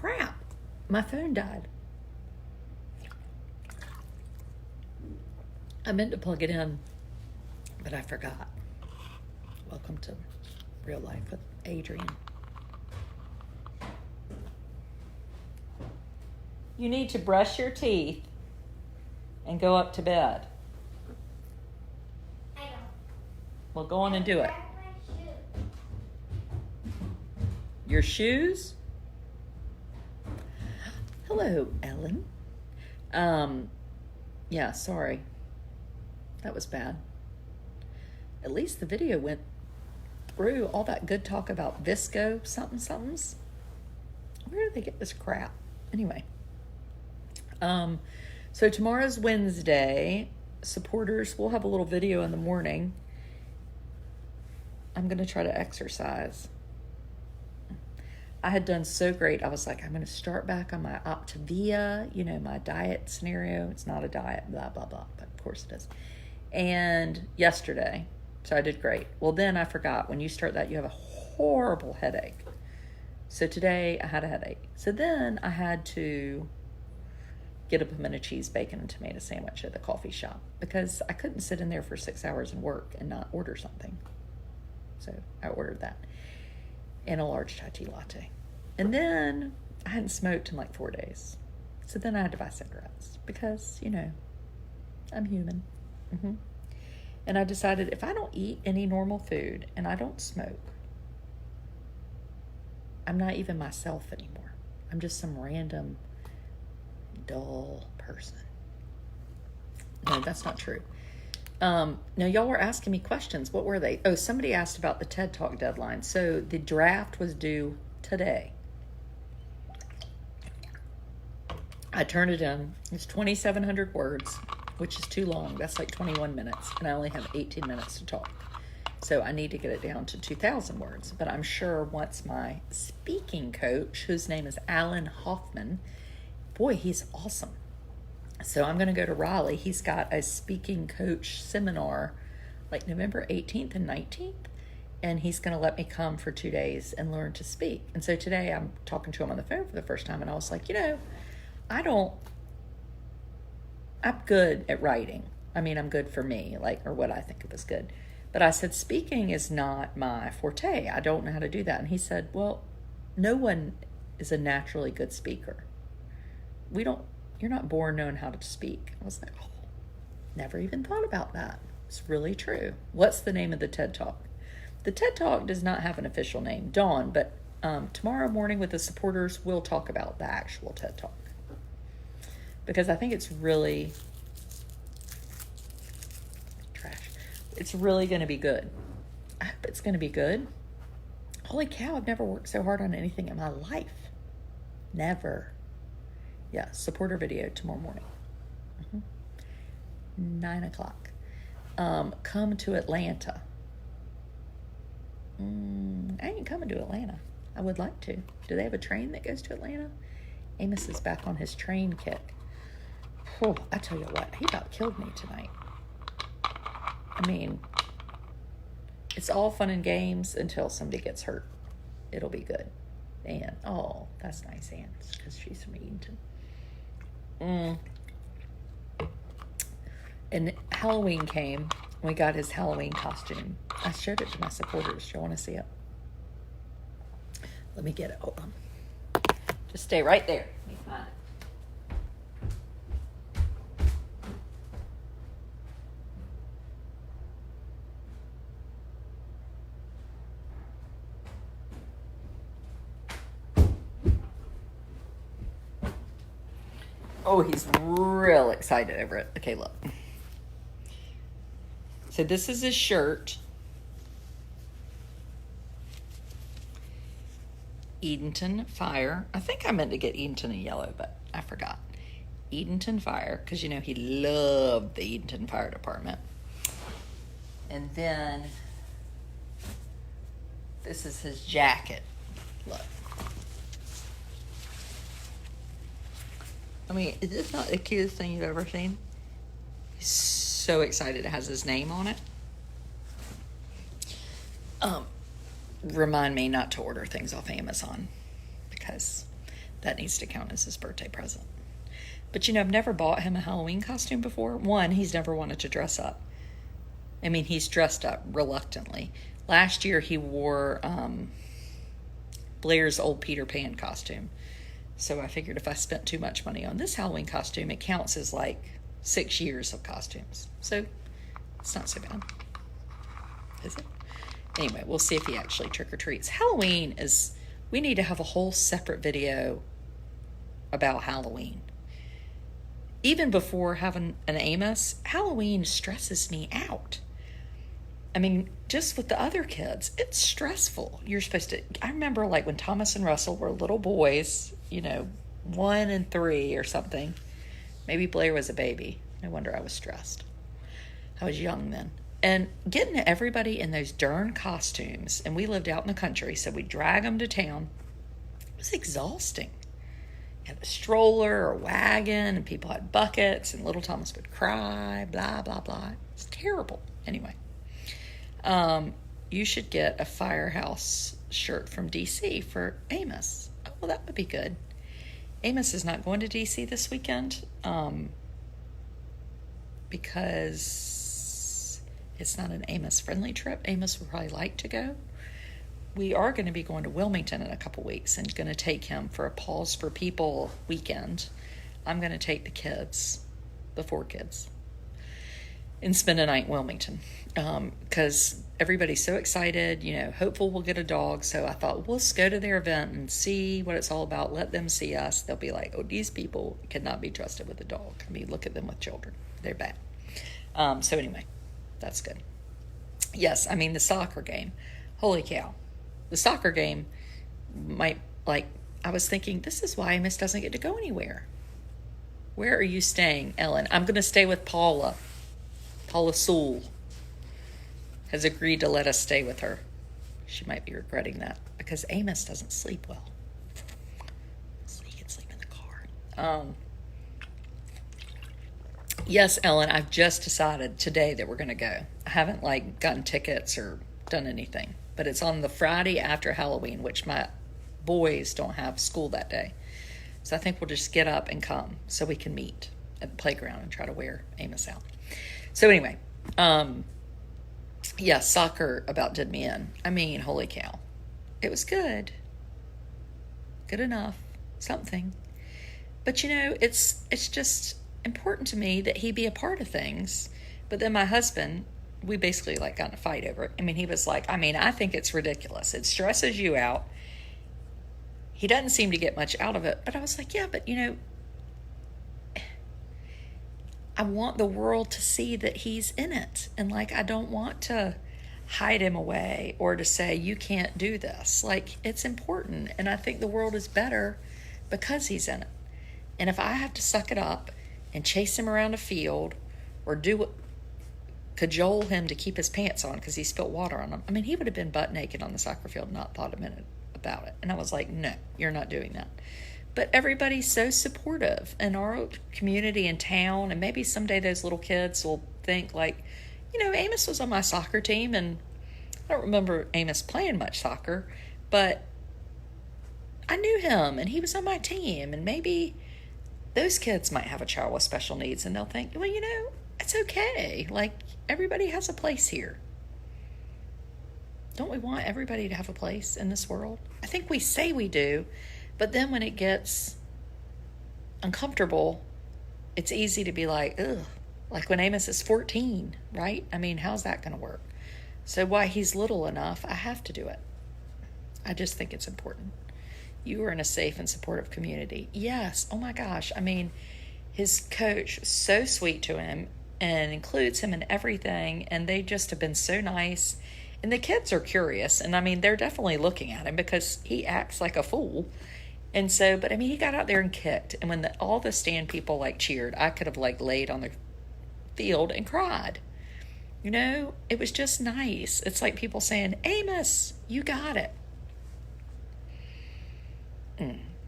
Crap, my phone died. I meant to plug it in, but I forgot. Welcome to Real Life with Adrienne. You need to brush your teeth and go up to bed. I don't. Well, go on and do it. Where's my shoe? Your shoes? Hello, Ellen. Yeah, sorry. That was bad. At least the video went through all that good talk about Visco somethings. Where do they get this crap? Anyway. So tomorrow's Wednesday. Supporters, we'll have a little video in the morning. I'm going to try to exercise. I had done so great. I was like, I'm going to start back on my Optavia, my diet scenario. It's not a diet, blah, blah, blah, but of course it is. And yesterday, so I did great. Well, then I forgot. When you start that, you have a horrible headache. So today I had a headache. So then I had to get a pimento cheese, bacon, and tomato sandwich at the coffee shop because I couldn't sit in there for 6 hours and work and not order something. So I ordered that and a large chai tea latte. And then I hadn't smoked in like 4 days. So then I had to buy cigarettes because, I'm human. And I decided if I don't eat any normal food and I don't smoke, I'm not even myself anymore. I'm just some random dull person. No, that's not true. Now, y'all were asking me questions. What were they? Oh, somebody asked about the TED Talk deadline. So the draft was due today. I turned it in. It's 2,700 words, which is too long. That's like 21 minutes, and I only have 18 minutes to talk. So I need to get it down to 2,000 words. But I'm sure once my speaking coach, whose name is Alan Hoffman, boy, he's awesome. So I'm going to go to Raleigh. He's got a speaking coach seminar like November 18th and 19th. And he's going to let me come for 2 days and learn to speak. And so today I'm talking to him on the phone for the first time. And I was like, I'm good at writing. I mean, I'm good for me, or what I think of as good. But I said, speaking is not my forte. I don't know how to do that. And he said, well, no one is a naturally good speaker. You're not born knowing how to speak. I was like, oh, never even thought about that. It's really true. What's the name of the TED Talk? The TED Talk does not have an official name, Dawn, but tomorrow morning with the supporters, we'll talk about the actual TED Talk. Because I think it's really trash. It's really going to be good. I hope it's going to be good. Holy cow, I've never worked so hard on anything in my life. Never. Yeah, supporter video tomorrow morning. 9 o'clock. Come to Atlanta. I ain't coming to Atlanta. I would like to. Do they have a train that goes to Atlanta? Amos is back on his train kick. Oh, I tell you what, he about killed me tonight. I mean, it's all fun and games until somebody gets hurt. It'll be good. Ann. Oh, that's nice, Ann, because she's from Eatonton. And Halloween came. We got his Halloween costume. I showed it to my supporters. Do you want to see it? Let me get it. Hold on. Just stay right there. Let me find it. Oh, he's real excited over it. Okay, look. So this is his shirt. Eatonton Fire. I think I meant to get Eatonton in yellow, but I forgot. Eatonton Fire, because he loved the Eatonton Fire Department. And then this is his jacket. Look. I mean, is this not the cutest thing you've ever seen? He's so excited it has his name on it. Remind me not to order things off Amazon because That needs to count as his birthday present. But I've never bought him a Halloween costume before. One, he's never wanted to dress up. I mean, he's dressed up reluctantly. Last year he wore Blair's old Peter Pan costume. So I figured if I spent too much money on this Halloween costume, it counts as like 6 years of costumes. So it's not so bad. Is it? Anyway, we'll see if he actually trick-or-treats. Halloween is, we need to have a whole separate video about Halloween. Even before having an Amos, Halloween stresses me out. I mean, just with the other kids, it's stressful. You're supposed to, I remember like when Thomas and Russell were little boys, 1 and 3 or something. Maybe Blair was a baby. No wonder I was stressed. I was young then. And getting everybody in those darn costumes, and we lived out in the country, so we'd drag them to town. It was exhausting. You had a stroller or wagon, and people had buckets, and little Thomas would cry, blah, blah, blah. It's terrible. Anyway, you should get a Firehouse shirt from DC for Amos. Oh, well, that would be good. Amos is not going to DC this weekend because it's not an Amos-friendly trip. Amos would probably like to go. We are going to be going to Wilmington in a couple weeks and going to take him for a Pause for People weekend. I'm going to take the kids, the 4 kids, and spend a night in Wilmington because everybody's so excited, hopeful we'll get a dog. So I thought, we'll just go to their event and see what it's all about. Let them see us. They'll be like, oh, these people cannot be trusted with a dog. I mean, look at them with children. They're bad. So anyway, that's good. Yes, I mean, the soccer game. Holy cow. The soccer game might, I was thinking, this is why Amos doesn't get to go anywhere. Where are you staying, Ellen? I'm going to stay with Paula. Paula Sewell has agreed to let us stay with her. She might be regretting that because Amos doesn't sleep well. So he can sleep in the car. Yes, Ellen, I've just decided today that we're going to go. I haven't gotten tickets or done anything, but it's on the Friday after Halloween, which my boys don't have school that day. So I think we'll just get up and come so we can meet at the playground and try to wear Amos out. So anyway, soccer about did me in. I mean, holy cow. It was good. Good enough. Something. But it's just important to me that he be a part of things. But then my husband, we basically got in a fight over it. I mean, he was like, I think it's ridiculous. It stresses you out. He doesn't seem to get much out of it. But I was like, yeah, but I want the world to see that he's in it. And I don't want to hide him away or to say, you can't do this. It's important. And I think the world is better because he's in it. And if I have to suck it up and chase him around a field or cajole him to keep his pants on because he spilled water on him. I mean, he would have been butt naked on the soccer field and not thought a minute about it. And I was like, no, you're not doing that. But everybody's so supportive in our community and town. And maybe someday those little kids will think Amos was on my soccer team. And I don't remember Amos playing much soccer, but I knew him and he was on my team. And maybe those kids might have a child with special needs and they'll think, well, it's okay. Everybody has a place here. Don't we want everybody to have a place in this world? I think we say we do, but then when it gets uncomfortable, it's easy to be like, ugh. When Amos is 14, right? I mean, how's that going to work? So while he's little enough, I have to do it. I just think it's important. You are in a safe and supportive community. Yes. Oh my gosh. I mean, his coach was so sweet to him and includes him in everything. And they just have been so nice. And the kids are curious. And I mean, they're definitely looking at him because he acts like a fool. And so, but I mean, he got out there and kicked. And when all the stand people cheered, I could have laid on the field and cried. It was just nice. It's like people saying, Amos, you got it.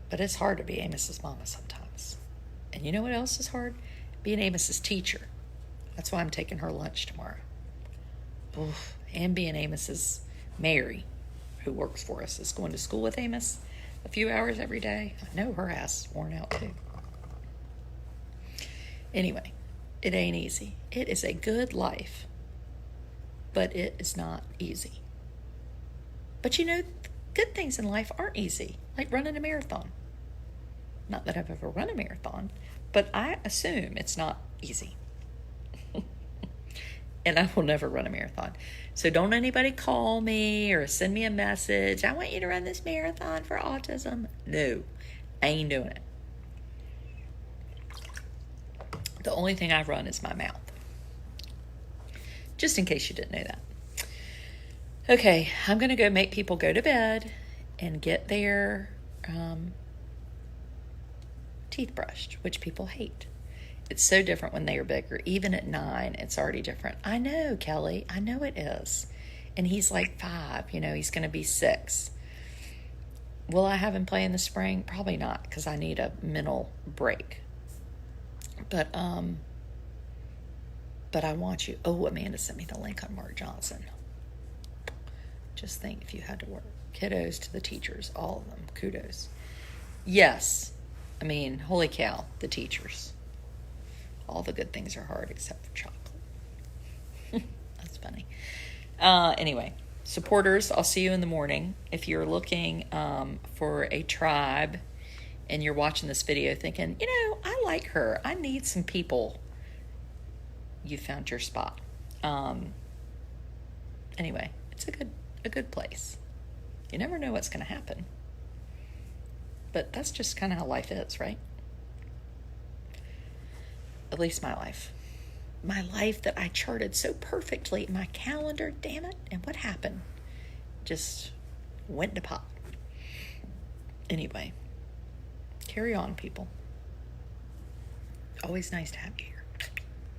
But it's hard to be Amos's mama sometimes. And you know what else is hard? Being Amos's teacher. That's why I'm taking her lunch tomorrow. Oof. And being Amos's Mary, who works for us, is going to school with Amos. a few hours every day. I know her ass is worn out too. Anyway, it ain't easy. It is a good life, but it is not easy. But you know, good things in life aren't easy, like running a marathon. Not that I've ever run a marathon, but I assume it's not easy. And I will never run a marathon. So don't anybody call me or send me a message. I want you to run this marathon for autism. No, I ain't doing it. The only thing I run is my mouth. Just in case you didn't know that. Okay, I'm going to go make people go to bed and get their teeth brushed, which people hate. It's so different when they are bigger. Even at 9, it's already different. I know, Kelly. I know it is. And he's like 5. He's going to be 6. Will I have him play in the spring? Probably not, because I need a mental break. But I want you. Oh, Amanda sent me the link on Mark Johnson. Just think if you had to work. Kiddos to the teachers, all of them. Kudos. Yes. I mean, holy cow, the teachers. All the good things are hard except for chocolate. That's funny. Anyway, supporters, I'll see you in the morning. If you're looking for a tribe and you're watching this video thinking, I like her. I need some people. You found your spot. Anyway, it's a good place. You never know what's going to happen. But that's just kind of how life is, right? At least my life. My life that I charted so perfectly in my calendar, damn it. And what happened? Just went to pot. Anyway, carry on, people. Always nice to have you here.